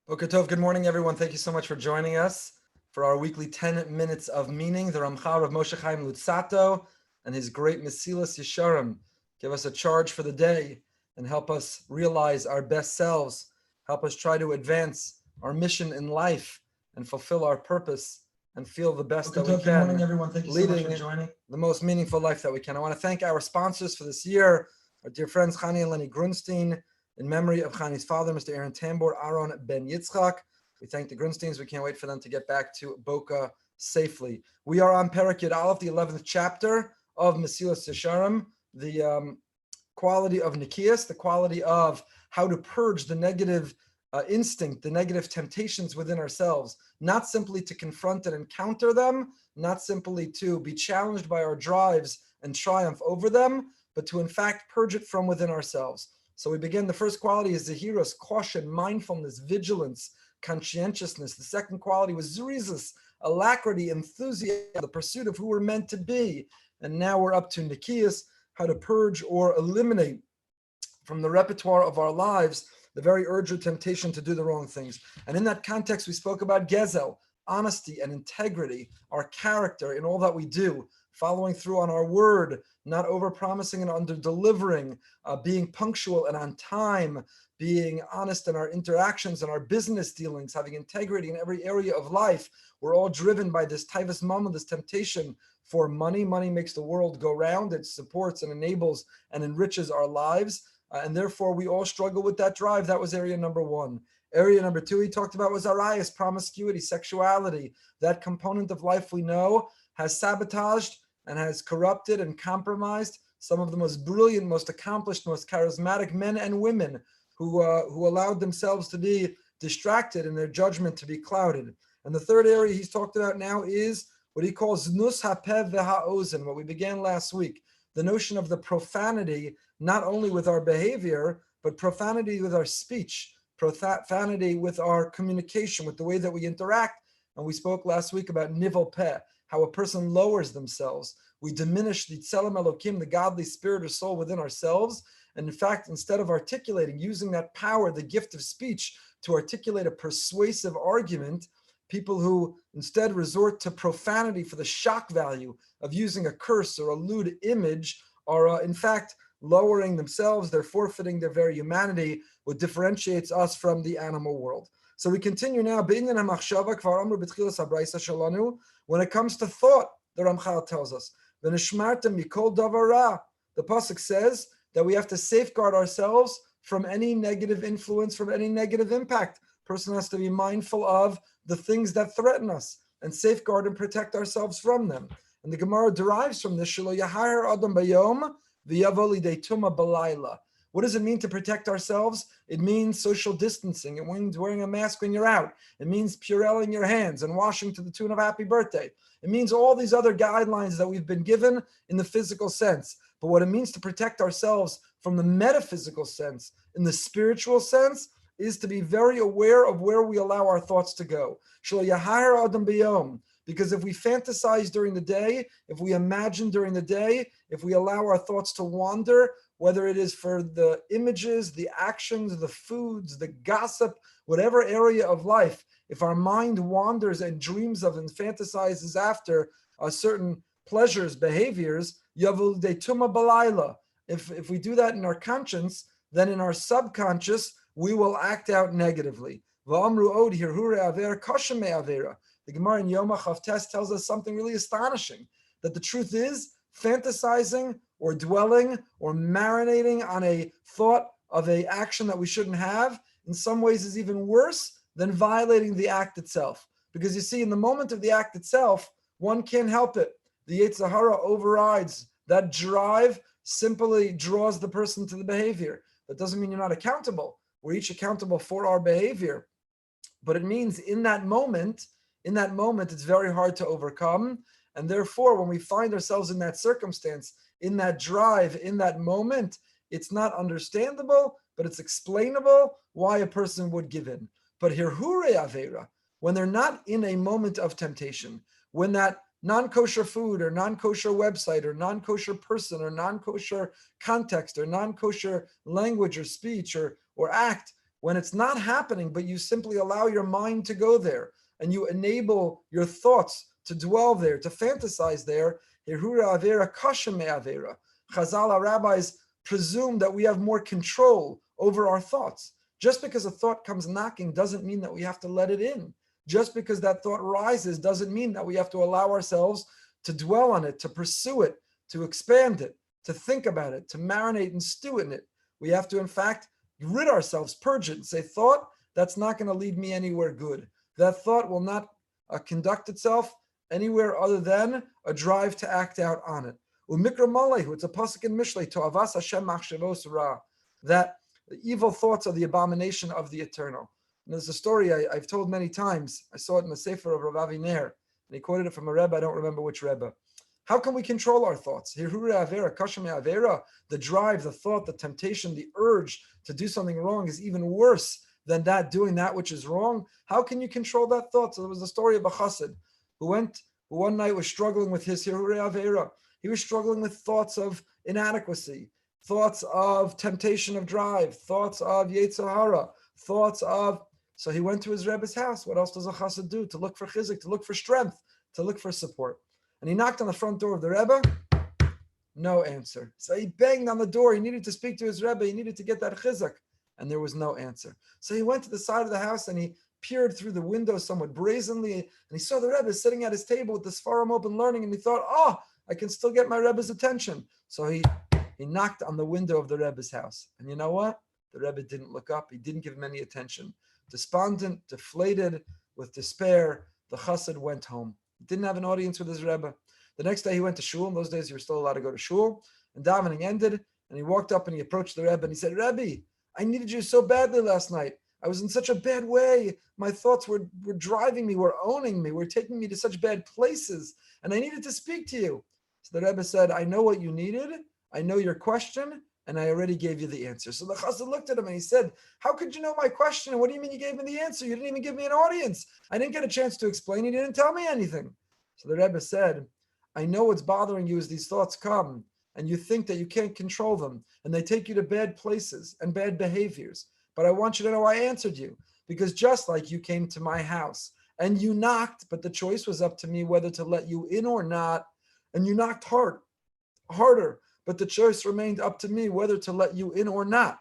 Boker Tov, good morning, everyone. Thank you so much for joining us for our weekly 10 minutes of meaning. The Ramchal, R Moshe Chaim Luzzatto, and his great Mesillas Yesharim give us a charge for the day and help us realize our best selves, help us try to advance our mission in life and fulfill our purpose and feel the best Boker that we Tov, can. good morning, everyone. Thank you so much Leading for joining. the most meaningful life that we can. I want to thank our sponsors for this year, our dear friends Chani and Lenny Grunstein, in memory of Chani's father, Mr. Aaron Tambor, Aaron Ben Yitzchak. We thank the Grunsteins. We can't wait for them to get back to Boca safely. We are on Perek Yud Aleph, the 11th chapter of Mesillas Yesharim, the quality of Nikias, the quality of how to purge the negative instinct, the negative temptations within ourselves, not simply to confront and encounter them, not simply to be challenged by our drives and triumph over them, but to in fact purge it from within ourselves. So we begin, the first quality is Zehiros, caution, mindfulness, vigilance, conscientiousness. The second quality was Zerizus, alacrity, enthusiasm, the pursuit of who we're meant to be. And now we're up to Nikias, how to purge or eliminate from the repertoire of our lives the very urge or temptation to do the wrong things. And in that context, we spoke about Gezel, honesty and integrity, our character in all that we do, following through on our word, not over-promising and under-delivering, being punctual and on time, being honest in our interactions and our business dealings, having integrity in every area of life. We're all driven by this taivas mama, this temptation for money. Money makes the world go round. It supports and enables and enriches our lives. And therefore, we all struggle with that drive. That was area number one. Area number two he talked about was arayas, promiscuity, sexuality. That component of life we know has sabotaged and has corrupted and compromised some of the most brilliant, most accomplished, most charismatic men and women who allowed themselves to be distracted and their judgment to be clouded. And the third area he's talked about now is what he calls nus hapev v'ha'ozen, what we began last week, the notion of the profanity, not only with our behavior, but profanity with our speech, profanity with our communication, with the way that we interact. And we spoke last week about nivel peh, how a person lowers themselves. We diminish the tzelem elokim, the godly spirit or soul within ourselves. And in fact, instead of articulating, using that power, the gift of speech, to articulate a persuasive argument, people who instead resort to profanity for the shock value of using a curse or a lewd image are in fact lowering themselves. They're forfeiting their very humanity, what differentiates us from the animal world. So we continue now. When it comes to thought, the Ramchal tells us, the pasuk says that we have to safeguard ourselves from any negative influence, from any negative impact. Person has to be mindful of the things that threaten us and safeguard and protect ourselves from them. And the Gemara derives from this, Shelo Yahar Adam Bayom V'Yavo Lidei Tuma Balayla. What does it mean to protect ourselves? It means social distancing. It means wearing a mask when you're out. It means Purelling your hands and washing to the tune of happy birthday. It means all these other guidelines that we've been given in the physical sense. But what it means to protect ourselves from the metaphysical sense, in the spiritual sense, is to be very aware of where we allow our thoughts to go. Shelo Yahar Adam Bayom. Because if we fantasize during the day, if we imagine during the day, if we allow our thoughts to wander, whether it is for the images, the actions, the foods, the gossip, whatever area of life, if our mind wanders and dreams of and fantasizes after certain pleasures, behaviors, yavul de tuma balayla. If we do that in our conscience, then in our subconscious, we will act out negatively. V'amru od hirhure aver kashem me'avera. The Gemara in Yom HaChavtes tells us something really astonishing, that the truth is fantasizing or dwelling or marinating on a thought of an action that we shouldn't have in some ways is even worse than violating the act itself. Because you see, in the moment of the act itself, one can't help it. The Yetzer Hara overrides. That drive simply draws the person to the behavior. That doesn't mean you're not accountable. We're each accountable for our behavior. But it means in that moment, it's very hard to overcome. And therefore, when we find ourselves in that circumstance, in that drive, in that moment, it's not understandable, but it's explainable why a person would give in. But hirhure avera, when they're not in a moment of temptation, when that non-kosher food or non-kosher website or non-kosher person or non-kosher context or non-kosher language or speech or act when it's not happening, but you simply allow your mind to go there and you enable your thoughts to dwell there, to fantasize there. Hirura avera kasha me avera. Chazal, our rabbis, presume that we have more control over our thoughts. Just because a thought comes knocking doesn't mean that we have to let it in. Just because that thought rises doesn't mean that we have to allow ourselves to dwell on it, to pursue it, to expand it, to think about it, to marinate and stew in it. We have to, in fact, rid ourselves, purge it, and say, thought, that's not going to lead me anywhere good. That thought will not conduct itself anywhere other than a drive to act out on it. Umikra Malehu, it's a pasuk in Mishlei, to avas Hashem machshavos ra, that the evil thoughts are the abomination of the eternal. And there's a story I've told many times. I saw it in the Sefer of Rav Aviner, and he quoted it from a Rebbe, I don't remember which Rebbe. How can we control our thoughts? The drive, the thought, the temptation, the urge to do something wrong is even worse than that, doing that which is wrong. How can you control that thought? So there was the story of a chassid who one night was struggling with his hirure avera. He was struggling with thoughts of inadequacy, thoughts of temptation of drive, thoughts of yetzer hara, so he went to his Rebbe's house. What else does a chassid do? To look for chizuk, to look for strength, to look for support. And he knocked on the front door of the Rebbe. No answer. So he banged on the door. He needed to speak to his Rebbe. He needed to get that chizuk. And there was no answer. So he went to the side of the house and he peered through the window somewhat brazenly. And he saw the Rebbe sitting at his table with the Sfarim open learning. And he thought, I can still get my Rebbe's attention. So he knocked on the window of the Rebbe's house. And you know what? The Rebbe didn't look up. He didn't give him any attention. Despondent, deflated, with despair, the chassid went home. He didn't have an audience with his Rebbe. The next day he went to shul. In those days you were still allowed to go to shul. And davening ended, and he walked up and he approached the Rebbe and he said, Rebbe, I needed you so badly last night. I was in such a bad way. My thoughts were driving me, were owning me, were taking me to such bad places, and I needed to speak to you. So the Rebbe said, I know what you needed. I know your question, and I already gave you the answer. So the chassid looked at him and he said, how could you know my question? And what do you mean you gave me the answer? You didn't even give me an audience. I didn't get a chance to explain. You didn't tell me anything. So the Rebbe said, I know what's bothering you as these thoughts come and you think that you can't control them and they take you to bad places and bad behaviors. But I want you to know I answered you, because just like you came to my house and you knocked, but the choice was up to me whether to let you in or not. And you knocked harder. But the choice remained up to me whether to let you in or not.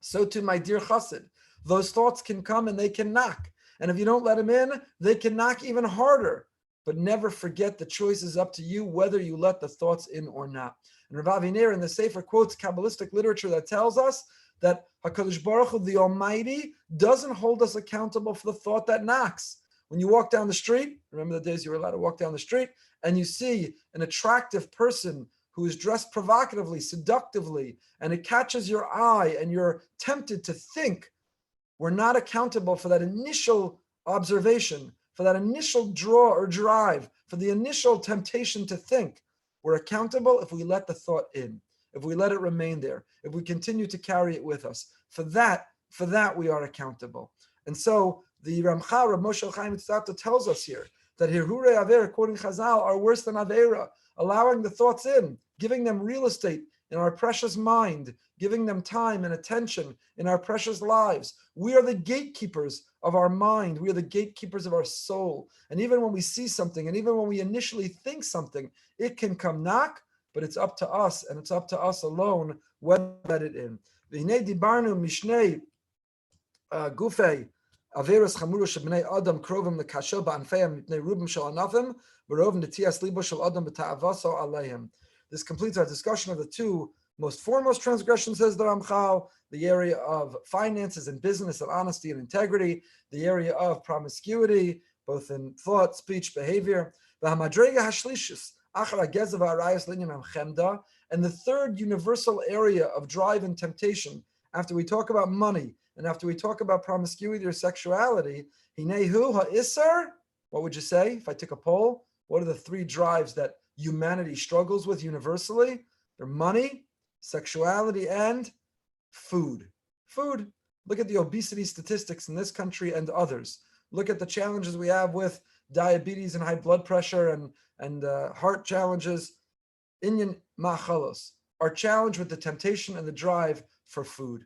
So too, my dear chassid, those thoughts can come and they can knock. And if you don't let them in, they can knock even harder. But never forget the choice is up to you whether you let the thoughts in or not. And Rav Aviner in the Sefer quotes Kabbalistic literature that tells us that HaKadosh Baruch Hu, the Almighty, doesn't hold us accountable for the thought that knocks. When you walk down the street, remember the days you were allowed to walk down the street, and you see an attractive person who is dressed provocatively, seductively, and it catches your eye and you're tempted to think, we're not accountable for that initial observation, for that initial draw or drive, for the initial temptation to think. We're accountable if we let the thought in, if we let it remain there, if we continue to carry it with us. For that we are accountable. And so the Ramchal, R Moshe Chaim Luzzatto, tells us here that Hirure Avera, quoting Chazal, are worse than Avera, allowing the thoughts in, giving them real estate in our precious mind, giving them time and attention in our precious lives. We are the gatekeepers of our mind. We are the gatekeepers of our soul. And even when we see something, and even when we initially think something, it can come knock, but it's up to us, and it's up to us alone whether to let it in. V'hinei dibarnu mishnei gufei averos chamuru shebnei adam krovim lekashel ba'anfeim mipnei rubim shel anafim v'rov netias libo shel adam b'ta'avaso aleihem. This completes our discussion of the two most foremost transgressions, says the Ramchal, the area of finances and business and honesty and integrity, the area of promiscuity, both in thought, speech, behavior, and the third universal area of drive and temptation, after we talk about money and after we talk about promiscuity or sexuality, what would you say if I took a poll? What are the three drives that humanity struggles with universally? They're money, sexuality, and food. Food. Look at the obesity statistics in this country and others. Look at the challenges we have with diabetes and high blood pressure and heart challenges. Inyan machalos. Our challenge with the temptation and the drive for food.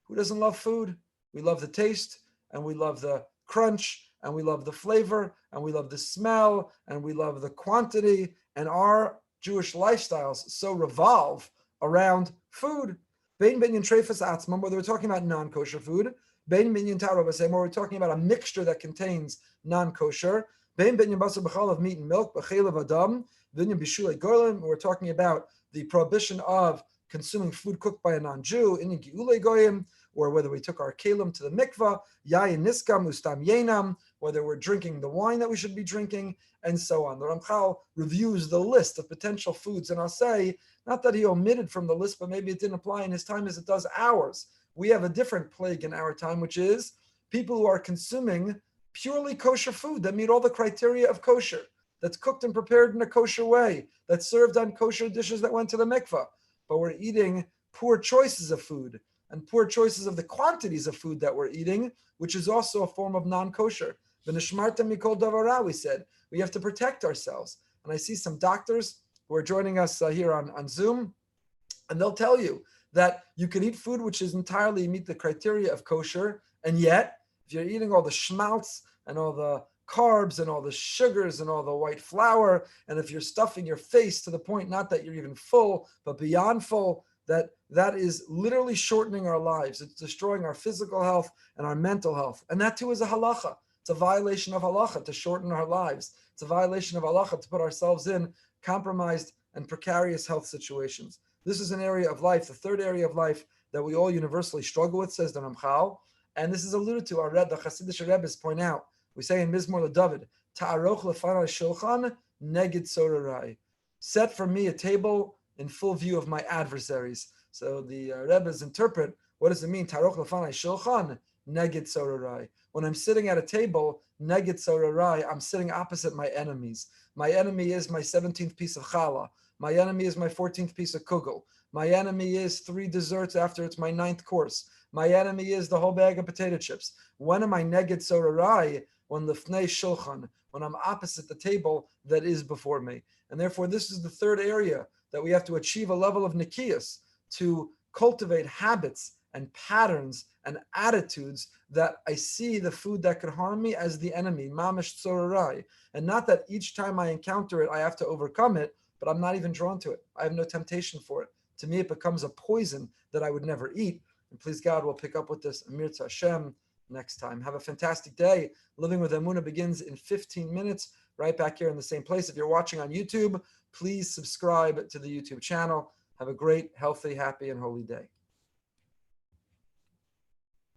Who doesn't love food? We love the taste, and we love the crunch, and we love the flavor, and we love the smell, and we love the quantity. And our Jewish lifestyles so revolve around food. Bein binyan treifas atzmam, whether we're talking about non-kosher food, bein binyan tarov, where we're talking about a mixture that contains non-kosher, bein binyan basar b'chal of meat and milk, b'chel of adam, binyan b'shulei goyim, we're talking about the prohibition of consuming food cooked by a non-Jew, in giulei goyim, or whether we took our kalim to the mikvah, yayin niskam ustam yenam, whether we're drinking the wine that we should be drinking, and so on. The Ramchal reviews the list of potential foods, and I'll say, not that he omitted from the list, but maybe it didn't apply in his time as it does ours. We have a different plague in our time, which is people who are consuming purely kosher food that meet all the criteria of kosher, that's cooked and prepared in a kosher way, that's served on kosher dishes that went to the mikvah, but we're eating poor choices of food and poor choices of the quantities of food that we're eating, which is also a form of non-kosher. V'nishmarta mikol davara, we said. We have to protect ourselves. And I see some doctors who are joining us here on Zoom, and they'll tell you that you can eat food which is entirely meet the criteria of kosher, and yet, if you're eating all the schmaltz and all the carbs and all the sugars and all the white flour, and if you're stuffing your face to the point not that you're even full, but beyond full, that is literally shortening our lives. It's destroying our physical health and our mental health. And that too is a halacha. It's a violation of halacha to shorten our lives. It's a violation of halacha to put ourselves in compromised and precarious health situations. This is an area of life, the third area of life that we all universally struggle with, says the Ramchal. And this is alluded to, the Hasidic Rebbes point out. We say in Mizmor LeDavid, Ta'aroch lefanai shulchan neged sorarai. Set for me a table in full view of my adversaries. So the Rebbes interpret, what does it mean? Ta'aroch lefanai shulchan neged sorarai. When I'm sitting at a table, neged sorarai, I'm sitting opposite my enemies. My enemy is my 17th piece of challah. My enemy is my 14th piece of kugel. My enemy is 3 desserts after it's my 9th course. My enemy is the whole bag of potato chips. When am I neged sorarai? When lifnei shulchan, when I'm opposite the table that is before me. And therefore, this is the third area that we have to achieve a level of nikiyas, to cultivate habits and patterns and attitudes that I see the food that could harm me as the enemy, mamish tzorarai. And not that each time I encounter it, I have to overcome it, but I'm not even drawn to it. I have no temptation for it. To me, it becomes a poison that I would never eat. And please God, we'll pick up with this Amir Hashem next time. Have a fantastic day. Living with Emunah begins in 15 minutes, right back here in the same place. If you're watching on YouTube, please subscribe to the YouTube channel. Have a great, healthy, happy, and holy day.